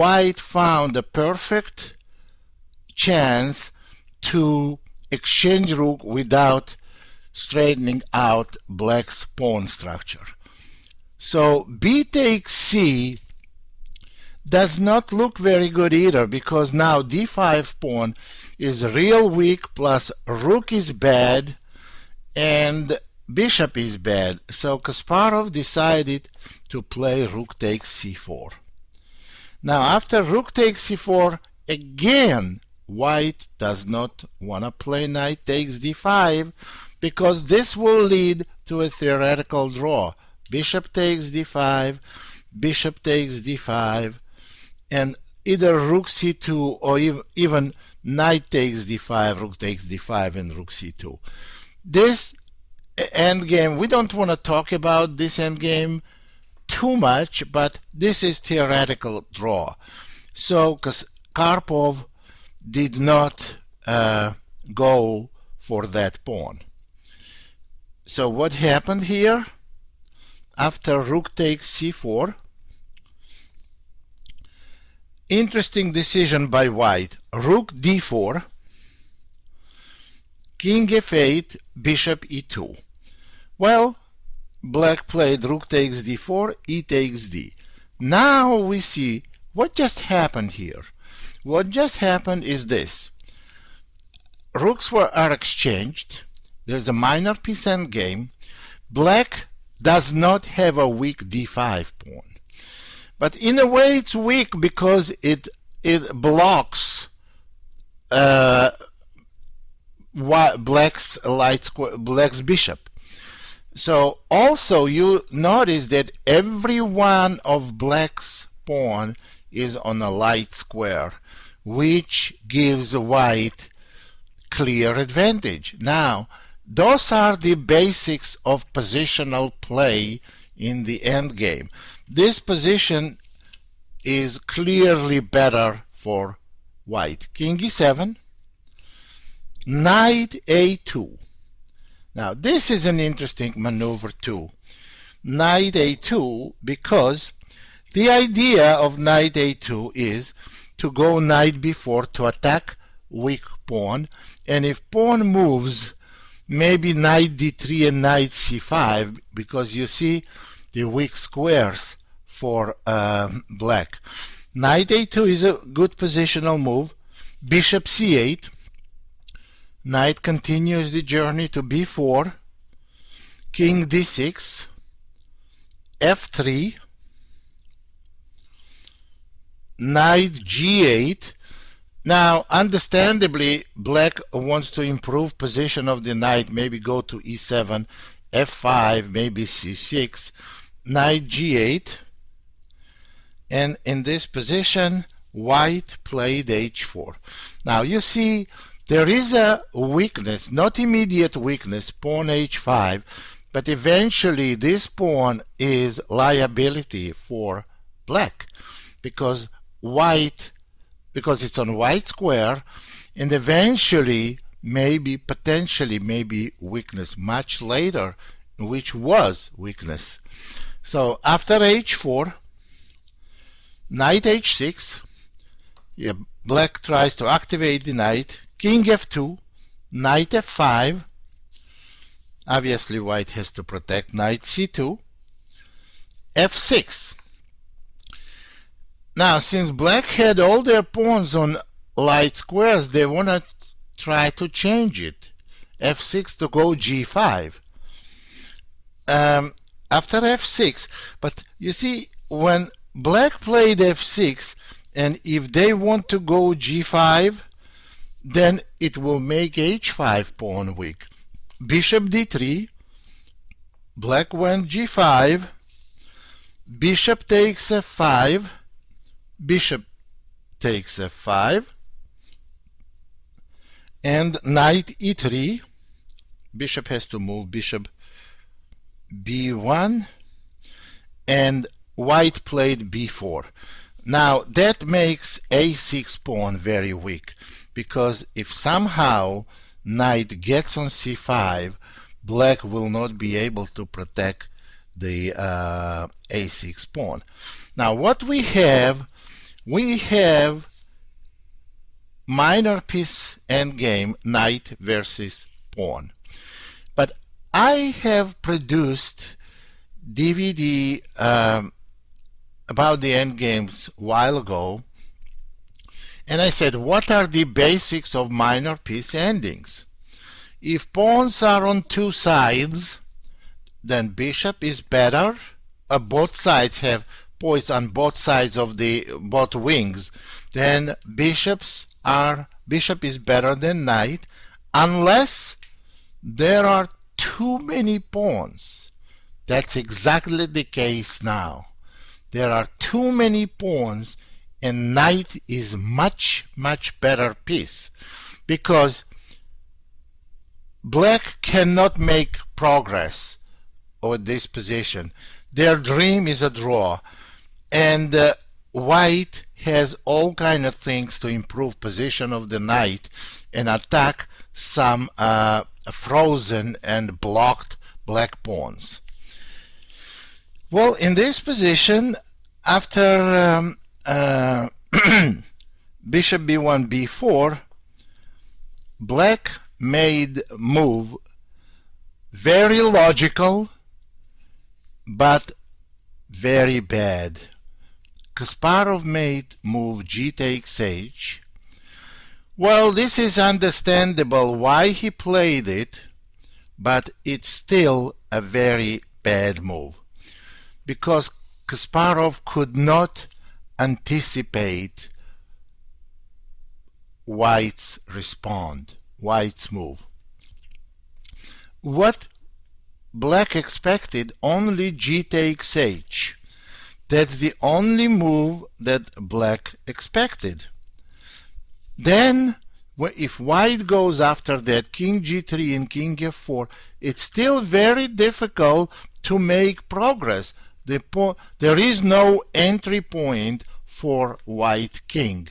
white found a perfect chance to exchange rook without straightening out black's pawn structure. So b takes c does not look very good either, because now d5 pawn is real weak, plus rook is bad and bishop is bad. So Kasparov decided to play rook takes c4. Now after rook takes c4, again white does not want to play knight takes d5, because this will lead to a theoretical draw. Bishop takes d5, bishop takes d5, and either rook c2 or even knight takes d5, rook takes d5, and rook c2. This endgame, we don't want to talk about this endgame too much, but this is theoretical draw. So Karpov did not go for that pawn. So what happened here? After rook takes c4, interesting decision by white. Rook d4, king f8, bishop e2. Well, black played rook takes d4, e takes d. Now we see what just happened here. What just happened is this. Rooks are exchanged. There's a minor piece endgame. Black does not have a weak d5 pawn. But in a way it's weak because it blocks black's bishop. So also you notice that every one of black's pawn is on a light square, which gives white clear advantage. Now, those are the basics of positional play in the endgame. This position is clearly better for white. King e7, knight a2. Now, this is an interesting maneuver too. Knight a2, because the idea of knight a2 is to go knight b4 to attack weak pawn, and if pawn moves, maybe knight d3 and knight c5, because you see the weak squares for black. Knight a2 is a good positional move. Bishop c8. Knight continues the journey to b4. King d6. f3. Knight g8. Now, understandably, black wants to improve position of the knight, maybe go to e7, f5, maybe c6, knight g8. And in this position, white played h4. Now, you see, there is a weakness, not immediate weakness, pawn h5, but eventually this pawn is liability for black, because it's on white square, and eventually potentially weakness much later, which was weakness. So after h4, knight h6, black tries to activate the knight. King f2, knight f5. Obviously white has to protect. Knight c2, f6. Now, since black had all their pawns on light squares, they want to try to change it. f6 to go g5. After f6, but you see, when black played f6, and if they want to go g5, then it will make h5 pawn weak. Bishop d3, black went g5, bishop takes f5, bishop takes f5, and knight e3. Bishop has to move, bishop b1, and white played b4. Now that makes a6 pawn very weak, because if somehow knight gets on c5, black will not be able to protect the a6 pawn. Now what we have we have minor piece endgame, knight versus pawn. But I have produced DVD about the endgames a while ago, and I said, what are the basics of minor piece endings? If pawns are on two sides, then bishop is better. Both sides have points on both sides of the both wings. Then bishop is better than knight, unless there are too many pawns. That's exactly the case now. There are too many pawns, and knight is much better piece, because black cannot make progress with this position. Their dream is a draw, and white has all kind of things to improve position of the knight and attack some frozen and blocked black pawns. Well, in this position, after bishop b1 b4, black made move very logical but very bad. Kasparov made move g takes h. Well, this is understandable why he played it, but it's still a very bad move, because Kasparov could not anticipate white's white's move. What black expected, only g takes h. That's the only move that black expected. Then, if white goes after that, king g3 and king f4, it's still very difficult to make progress. There is no entry point for white king.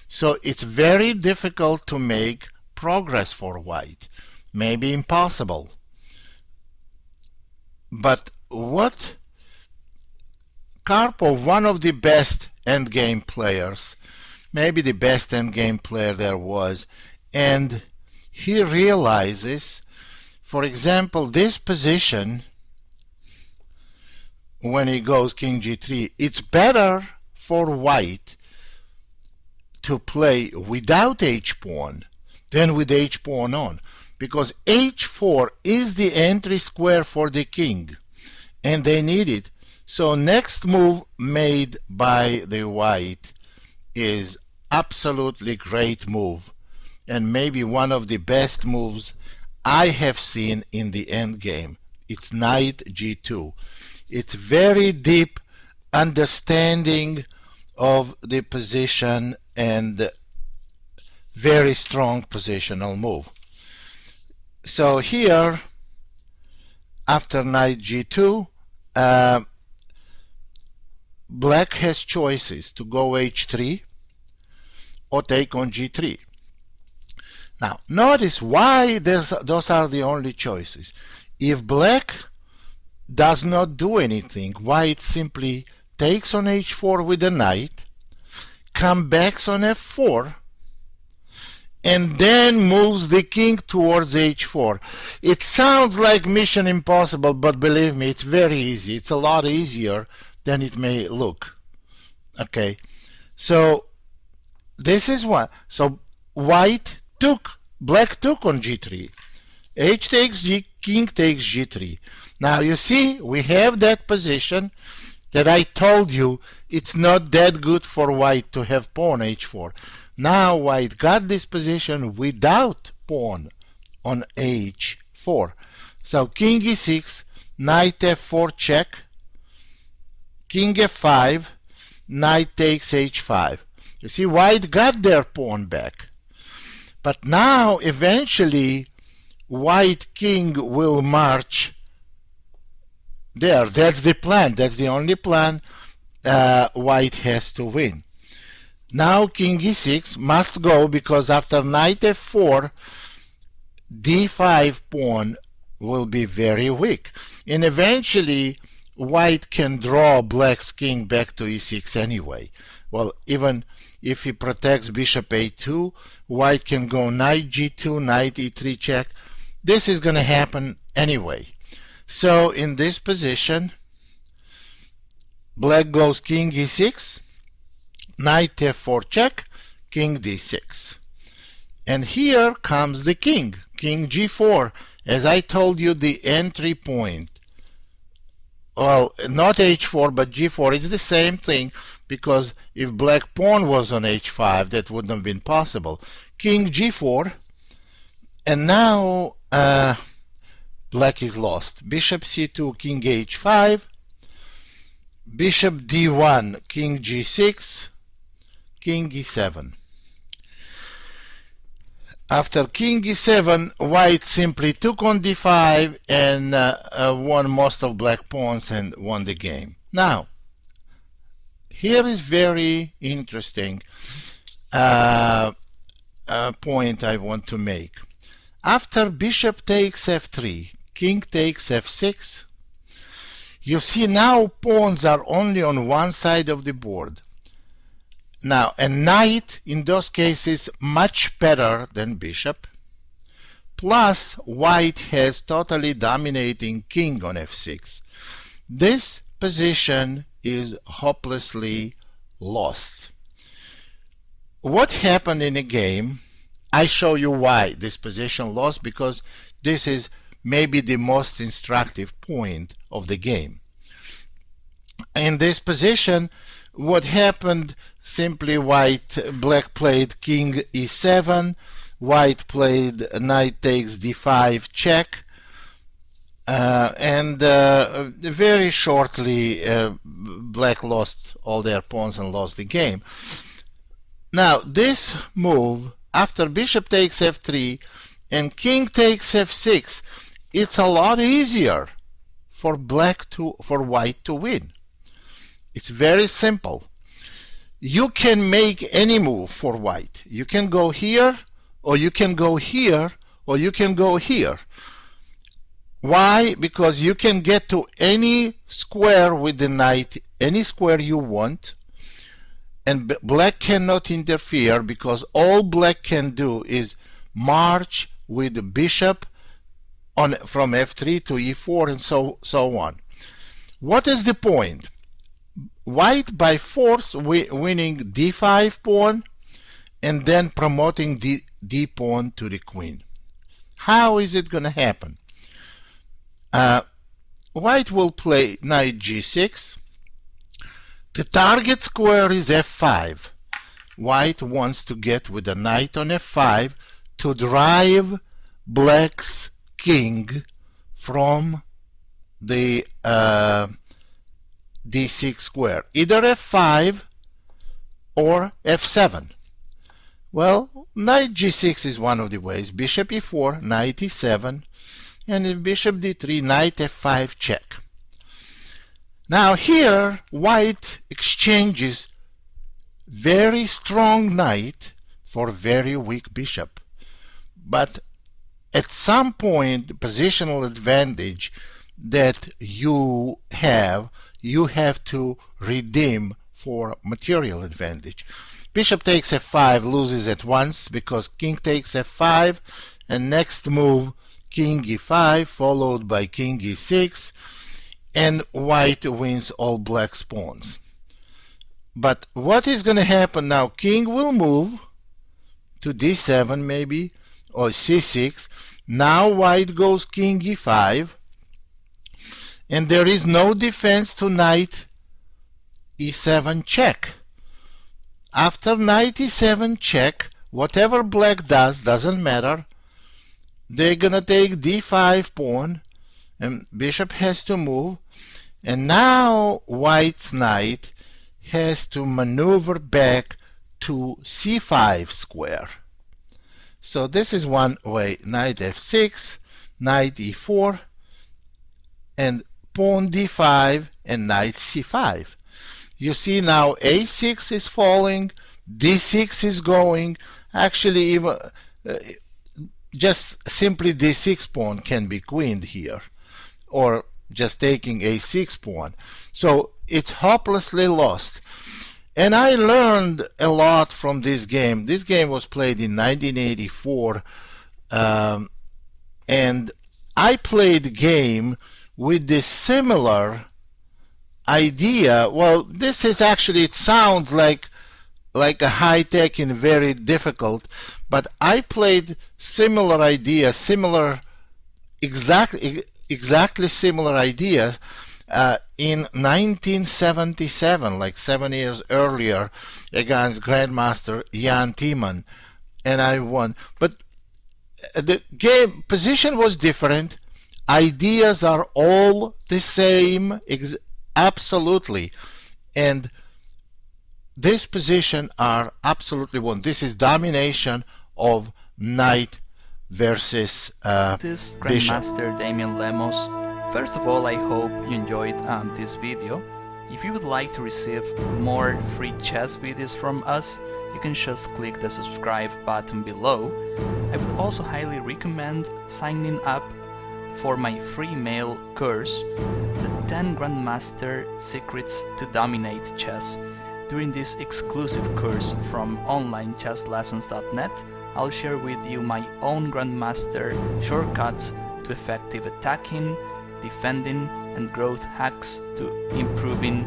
So it's very difficult to make progress for white. Maybe impossible. But what Karpov, one of the best endgame players, maybe the best endgame player there was, and he realizes, for example, this position, when he goes king g3, it's better for white to play without h-pawn than with h-pawn on, because h4 is the entry square for the king, and they need it. So next move made by the white is absolutely great move, and maybe one of the best moves I have seen in the endgame. It's knight g2. It's very deep understanding of the position and very strong positional move. So here, after knight g2, black has choices to go h3 or take on g3. Now, notice why those are the only choices. If black does not do anything, white simply takes on h4 with the knight, comes back on f4, and then moves the king towards h4. It sounds like mission impossible, but believe me, it's very easy. It's a lot easier than it may look. Okay, so this is what. So black took on g3. H takes g, king takes g3. Now you see, we have that position that I told you it's not that good for white to have pawn h4. Now white got this position without pawn on h4. So king e6, knight f4 check, king f5, knight takes h5. You see, white got their pawn back. But now eventually white king will march there. That's the plan. That's the only plan white has to win. Now king e6 must go, because after knight f4, d5 pawn will be very weak. And eventually white can draw black's king back to e6 anyway. Well, even if he protects bishop a2, white can go knight g2, knight e3 check. This is going to happen anyway. So in this position, black goes king e6, knight f4 check, king d6. And here comes the king g4. As I told you, the entry point. Well, not h4, but g4. It's the same thing, because if black pawn was on h5, that wouldn't have been possible. King g4, and now black is lost. Bishop c2, king h5, bishop d1, king g6, king e7. After king e7, white simply took on d5 and won most of black pawns and won the game. Now, here is very interesting point I want to make. After bishop takes f3, king takes f6, you see now pawns are only on one side of the board. Now, a knight in those cases much better than bishop. Plus, white has totally dominating king on f6. This position is hopelessly lost. What happened in a game? I show you why this position lost, because this is maybe the most instructive point of the game. In this position, what happened? Simply black played king e7, white played knight takes d5 check, and very shortly black lost all their pawns and lost the game. Now this move, after bishop takes f3 and king takes f6, it's a lot easier for white to win. It's very simple. You can make any move for white. You can go here, or you can go here, or you can go here. Why? Because you can get to any square with the knight, any square you want, and black cannot interfere, because all black can do is march with the bishop from f3 to e4 and so on. What is the point? White by force winning d5 pawn and then promoting d pawn to the queen. How is it going to happen? White will play knight g6. The target square is f5. White wants to get with a knight on f5 to drive black's king from the d6 square, either f5 or f7. Well, knight g6 is one of the ways. Bishop e4, knight e7, and if bishop d3, knight f5 check. Now here, white exchanges very strong knight for very weak bishop. But at some point, the positional advantage that you have to redeem for material advantage. Bishop takes f5 loses at once because king takes f5, and next move king e5 followed by king e6, and white wins all black's pawns. But what is going to happen now? King will move to d7 maybe, or c6. Now white goes king e5, and there is no defense to knight e7 check. After knight e7 check, whatever black does doesn't matter. They're gonna take d5 pawn, and bishop has to move, and now white's knight has to maneuver back to c5 square. So this is one way: knight f6, knight e4, and pawn d5 and knight c5. You see now a6 is falling, d6 is going. Actually, even just simply d6 pawn can be queened here, or just taking a6 pawn. So it's hopelessly lost. And I learned a lot from this game. This game was played in 1984, and I played the game with this similar idea. Well, this is actually, it sounds like a high-tech and very difficult, but I played similar ideas, exactly similar ideas in 1977, like 7 years earlier, against Grandmaster Jan Timman, and I won. But the game position was different. Ideas are all the same, absolutely, and this position are absolutely won. This is domination of knight versus This is bishop. Grandmaster Damian Lemos. First of all, I hope you enjoyed this video. If you would like to receive more free chess videos from us, you can just click the subscribe button below. I would also highly recommend signing up for my free mail course, the 10 Grandmaster Secrets to Dominate Chess. During this exclusive course from onlinechesslessons.net, I'll share with you my own Grandmaster shortcuts to effective attacking, defending, and growth hacks to improving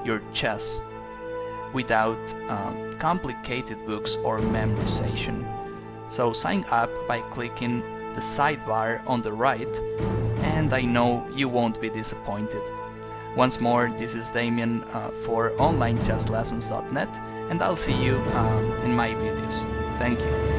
your chess without complicated books or memorization. So sign up by clicking the sidebar on the right, and I know you won't be disappointed. Once more, this is Damian for onlinechesslessons.net, and I'll see you in my videos. Thank you.